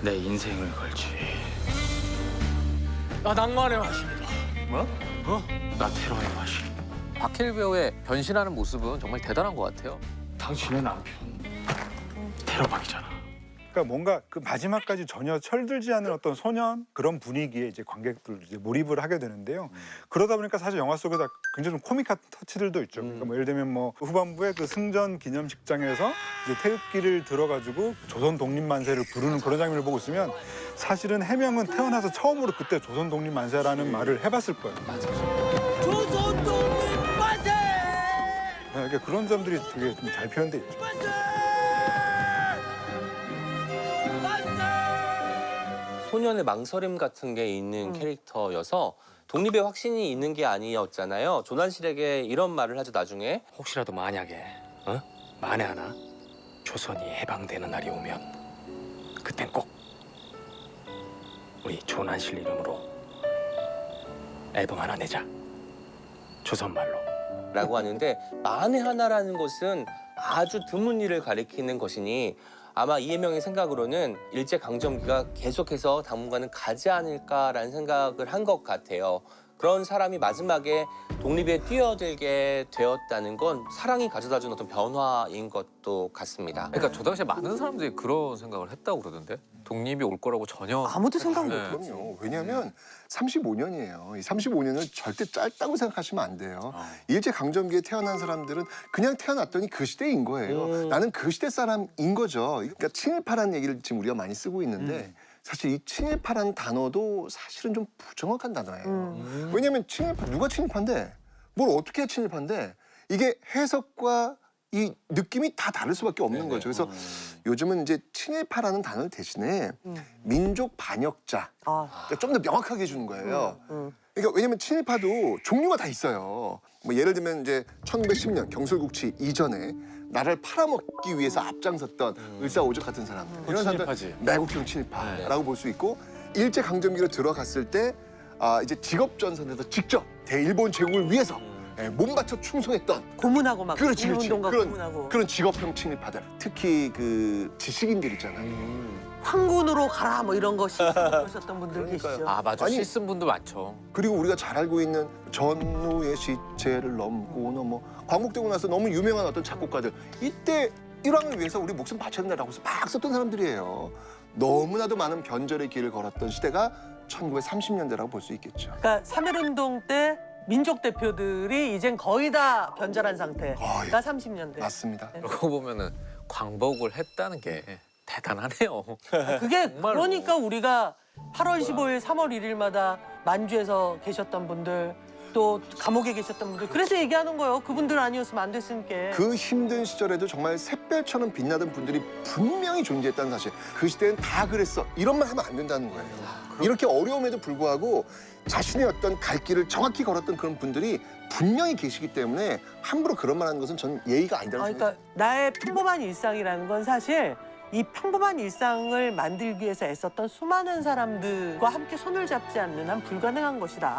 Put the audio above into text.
내 인생을 걸지. 나 낭만의 화신이다. 뭐? 나 테러의 화신. 박해일 배우의 변신하는 모습은 정말 대단한 것 같아요. 당신의 남편 테러박이잖아. 그러니까 뭔가 그 마지막까지 전혀 철들지 않은 어떤 소년 그런 분위기에 이제 관객들 이제 몰입을 하게 되는데요. 그러다 보니까 사실 영화 속에서 굉장히 좀 코믹한 터치들도 있죠. 그러니까 뭐 예를 들면 뭐 후반부에 그 승전 기념식장에서 이제 태극기를 들어가지고 조선 독립 만세를 부르는 그런 장면을 보고 있으면 사실은 해명은 태어나서 처음으로 그때 조선 독립 만세라는 말을 해봤을 거예요. 조선 독립 만세! 네, 그러니까 그런 점들이 되게 좀 잘 표현돼 있죠. 소년의 망설임 같은 게 있는 캐릭터여서 독립의 확신이 있는 게 아니었잖아요. 조난실에게 이런 말을 하죠, 나중에. 혹시라도 만약에 만에 하나 조선이 해방되는 날이 오면 그땐 꼭 우리 조난실 이름으로 앨범 하나 내자. 조선말로. 라고 하는데 만에 하나라는 것은 아주 드문 일을 가리키는 것이니 아마 이해명의 생각으로는 일제강점기가 계속해서 당분간은 가지 않을까라는 생각을 한 것 같아요. 그런 사람이 마지막에 독립에 뛰어들게 되었다는 건 사랑이 가져다준 어떤 변화인 것도 같습니다. 그러니까 저 당시에 많은 사람들이 그런 생각을 했다고 그러던데. 독립이 올 거라고 전혀. 아무도 생각 못 네. 했죠. 그럼요. 왜냐하면 35년이에요. 이 35년을 절대 짧다고 생각하시면 안 돼요. 일제 강점기에 태어난 사람들은 그냥 태어났더니 그 시대인 거예요. 나는 그 시대 사람인 거죠. 그러니까 친일파라는 얘기를 지금 우리가 많이 쓰고 있는데 사실 이 친일파라는 단어도 사실은 좀 부정확한 단어예요. 왜냐하면 친일파 누가 친일파인데 뭘 어떻게 친일파인데 이게 해석과 이 느낌이 다 다를 수밖에 없는 거죠. 그래서 요즘은 이제 친일파라는 단어를 대신에 민족 반역자 아, 좀 더 명확하게 해주는 거예요. 그러니까 왜냐면 친일파도 종류가 다 있어요. 뭐 예를 들면 이제 1910년 경술국치 이전에 나라를 팔아먹기 위해서 앞장섰던 을사오적 같은 사람들. 이런 사람들 매국형 친일파라고 볼 수 있고 일제 강점기로 들어갔을 때 이제 직업전선에서 직접 대일본 제국을 위해서 몸 바쳐 충성했던 고문하고 막 그렇지, 그렇지. 운동가 고문하고 그런 직업형 친일파들. 특히 그 지식인들 있잖아요. 황군으로 가라 뭐 이런 것이 그러셨던 분들 그러니까요. 계시죠. 아 맞아. 아니, 시 쓴 분도 많죠. 그리고 우리가 잘 알고 있는 전우의 시체를 넘고는 뭐 광복되고 나서 너무 유명한 어떤 작곡가들 이때 일왕을 위해서 우리 목숨 바쳐야 된다고 해서 막 썼던 사람들이에요. 너무나도 많은 변절의 길을 걸었던 시대가 1930년대라고 볼 수 있겠죠. 그러니까 3.1운동 때 민족 대표들이 이젠 거의 다 변절한 상태가 거의. 30년대. 맞습니다. 그러고 보면은 광복을 했다는 게 대단하네요. 그게 정말로. 그러니까 우리가 8월 15일, 3월 1일마다 만주에서 계셨던 분들 또 감옥에 계셨던 분들 그래서 얘기하는 거예요. 그분들 아니었으면 안 됐으니까. 그 힘든 시절에도 정말 샛별처럼 빛나던 분들이 분명히 존재했다는 사실. 그 시대는 다 그랬어. 이런 말 하면 안 된다는 거예요. 이렇게 어려움에도 불구하고 자신의 어떤 갈 길을 정확히 걸었던 그런 분들이 분명히 계시기 때문에 함부로 그런 말 하는 것은 전 예의가 아니다는 생각이 그러니까 나의 평범한 일상이라는 건 사실 이 평범한 일상을 만들기 위해서 애썼던 수많은 사람들과 함께 손을 잡지 않는 한 불가능한 것이다.